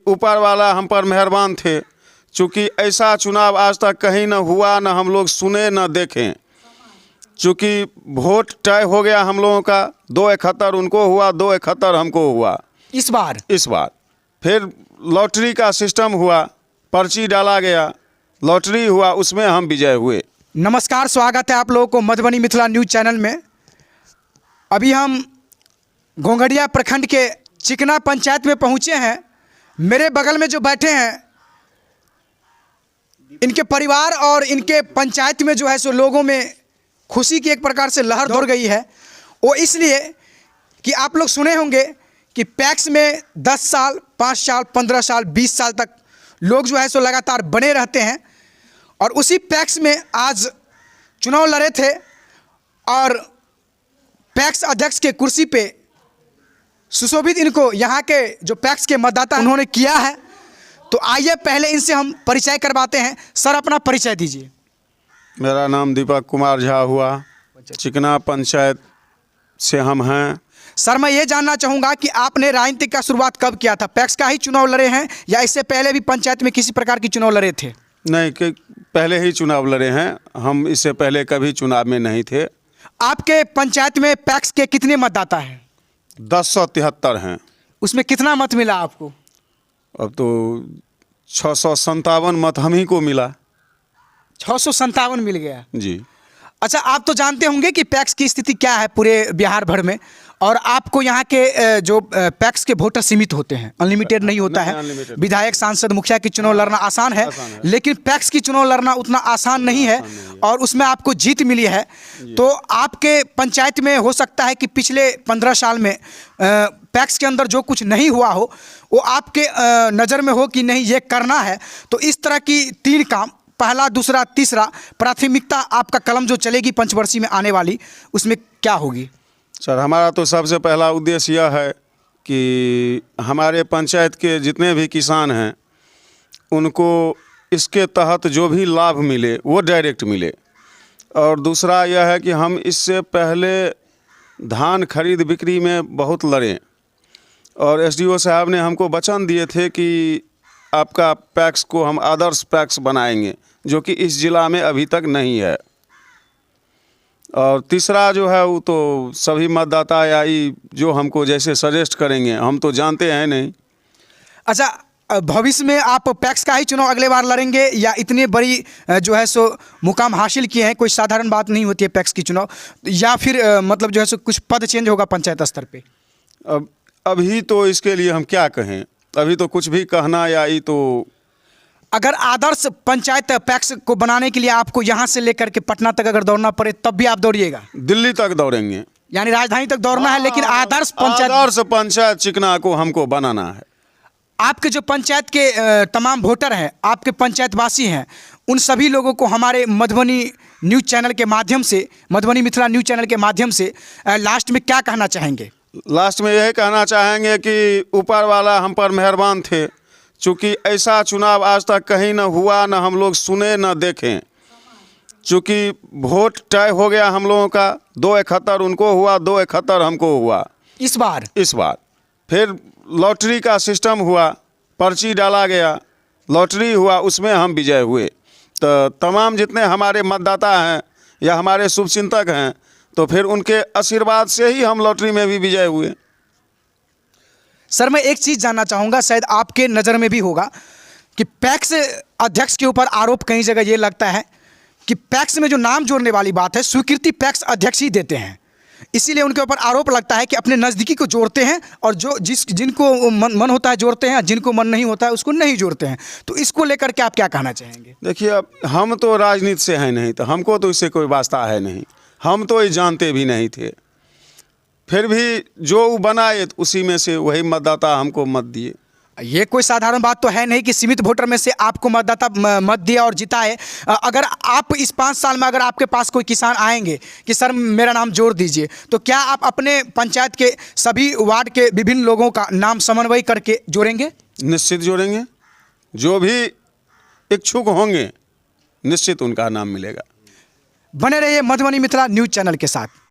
ऊपर वाला हम पर मेहरबान थे, चूँकि ऐसा चुनाव आज तक कहीं न हुआ, न हम लोग सुने न देखें। चूँकि वोट तय हो गया हम लोगों का, 271 उनको हुआ, 271 हमको हुआ। इस बार फिर लॉटरी का सिस्टम हुआ, पर्ची डाला गया, लॉटरी हुआ, उसमें हम विजय हुए। नमस्कार, स्वागत है आप लोगों को मधुबनी मिथिला न्यूज़ चैनल में। अभी हम घोंघड़िया प्रखंड के चिकना पंचायत में पहुंचे हैं। मेरे बगल में जो बैठे हैं, इनके परिवार और इनके पंचायत में जो है सो लोगों में खुशी की एक प्रकार से लहर दौड़ गई है। वो इसलिए कि आप लोग सुने होंगे कि पैक्स में 10 साल, 5 साल, 15 साल, 20 साल तक लोग जो है सो लगातार बने रहते हैं। और उसी पैक्स में आज चुनाव लड़े थे और पैक्स अध्यक्ष के कुर्सी पे सुशोभित इनको यहाँ के जो पैक्स के मतदाता उन्होंने किया है। तो आइए पहले इनसे हम परिचय करवाते हैं। सर, अपना परिचय दीजिए। मेरा नाम दीपक कुमार झा हुआ, चिकना पंचायत से हम हैं। सर, मैं ये जानना चाहूँगा कि आपने राजनीति का शुरुआत कब किया था? पैक्स का ही चुनाव लड़े हैं या इससे पहले भी पंचायत में किसी प्रकार की चुनाव लड़े थे? नहीं, कि पहले ही चुनाव लड़े हैं हम, इससे पहले कभी चुनाव में नहीं थे। आपके पंचायत में पैक्स के कितने मतदाता हैं? 1073 हैं। उसमें कितना मत मिला आपको? अब तो 657 मत हम ही को मिला। 657 मिल गया जी। अच्छा, आप तो जानते होंगे कि पैक्स की स्थिति क्या है पूरे बिहार भर में, और आपको यहाँ के जो पैक्स के वोटर सीमित होते हैं, अनलिमिटेड नहीं होता है। विधायक, सांसद, मुखिया की चुनाव लड़ना आसान है, लेकिन पैक्स की चुनाव लड़ना उतना आसान नहीं है और उसमें आपको जीत मिली है। तो आपके पंचायत में हो सकता है कि पिछले 15 साल में पैक्स के अंदर जो कुछ नहीं हुआ हो वो आपके नज़र में हो कि नहीं ये करना है। तो इस तरह की 3 काम, पहला, दूसरा, तीसरा, प्राथमिकता आपका कलम जो चलेगी पंचवर्षीय में आने वाली, उसमें क्या होगी? सर, हमारा तो सबसे पहला उद्देश्य यह है कि हमारे पंचायत के जितने भी किसान हैं उनको इसके तहत जो भी लाभ मिले वो डायरेक्ट मिले। और दूसरा यह है कि हम इससे पहले धान खरीद बिक्री में बहुत लड़े और एसडीओ साहब ने हमको वचन दिए थे कि आपका पैक्स को हम आदर्श पैक्स बनाएंगे, जो कि इस ज़िला में अभी तक नहीं है। और तीसरा जो है वो तो सभी मतदाता या जो हमको जैसे सजेस्ट करेंगे, हम तो जानते हैं नहीं। अच्छा, भविष्य में आप पैक्स का ही चुनाव अगले बार लड़ेंगे या इतनी बड़ी जो है सो मुकाम हासिल किए हैं, कोई साधारण बात नहीं होती है पैक्स की चुनाव, या फिर मतलब जो है सो कुछ पद चेंज होगा पंचायत स्तर पे? अभी तो इसके लिए हम क्या कहें, अभी तो कुछ भी कहना या तो। अगर आदर्श पंचायत पैक्स को बनाने के लिए आपको यहाँ से लेकर के पटना तक अगर दौड़ना पड़े तब भी आप दौड़िएगा? दिल्ली तक दौड़ेंगे, यानी राजधानी तक दौड़ना है, लेकिन आदर्श पंचायत चिकना को हमको बनाना है। आपके जो पंचायत के तमाम वोटर हैं, आपके पंचायतवासी हैं, उन सभी लोगों को हमारे मधुबनी न्यूज़ चैनल के माध्यम से, मधुबनी मिथिला न्यूज़ चैनल के माध्यम से लास्ट में क्या कहना चाहेंगे? लास्ट में यही कहना चाहेंगे कि ऊपर वाला हम पर मेहरबान थे, चूँकि ऐसा चुनाव आज तक कहीं न हुआ, न हम लोग सुने न देखें। चूँकि वोट तय हो गया हम लोगों का, 271 उनको हुआ, 271 हमको हुआ। इस बार फिर लॉटरी का सिस्टम हुआ, पर्ची डाला गया, लॉटरी हुआ, उसमें हम विजय हुए। तो तमाम जितने हमारे मतदाता हैं या हमारे शुभचिंतक हैं, तो फिर उनके आशीर्वाद से ही हम लॉटरी में भी विजय हुए। सर, मैं एक चीज़ जानना चाहूँगा, शायद आपके नज़र में भी होगा कि पैक्स अध्यक्ष के ऊपर आरोप कई जगह ये लगता है कि पैक्स में जो नाम जोड़ने वाली बात है, स्वीकृति पैक्स अध्यक्ष ही देते हैं, इसीलिए उनके ऊपर आरोप लगता है कि अपने नज़दीकी को जोड़ते हैं और जो जिनको मन होता है जोड़ते हैं, जिनको मन नहीं होता है उसको नहीं जोड़ते हैं। तो इसको लेकर के आप क्या कहना चाहेंगे? देखिए, अब हम तो राजनीति से हैं नहीं, तो हमको तो इससे कोई वास्ता है नहीं, हम तो ये जानते भी नहीं थे। फिर भी जो बनाए उसी में से वही मतदाता हमको मत दिए। ये कोई साधारण बात तो है नहीं कि सीमित वोटर में से आपको मतदाता मत दिया और जिताए। अगर आप इस 5 साल में अगर आपके पास कोई किसान आएंगे कि सर मेरा नाम जोड़ दीजिए, तो क्या आप अपने पंचायत के सभी वार्ड के विभिन्न लोगों का नाम समन्वय करके जोड़ेंगे? निश्चित जोड़ेंगे, जो भी इच्छुक होंगे निश्चित उनका नाम मिलेगा। बने रहिए मधुबनी मिथिला न्यूज़ चैनल के साथ।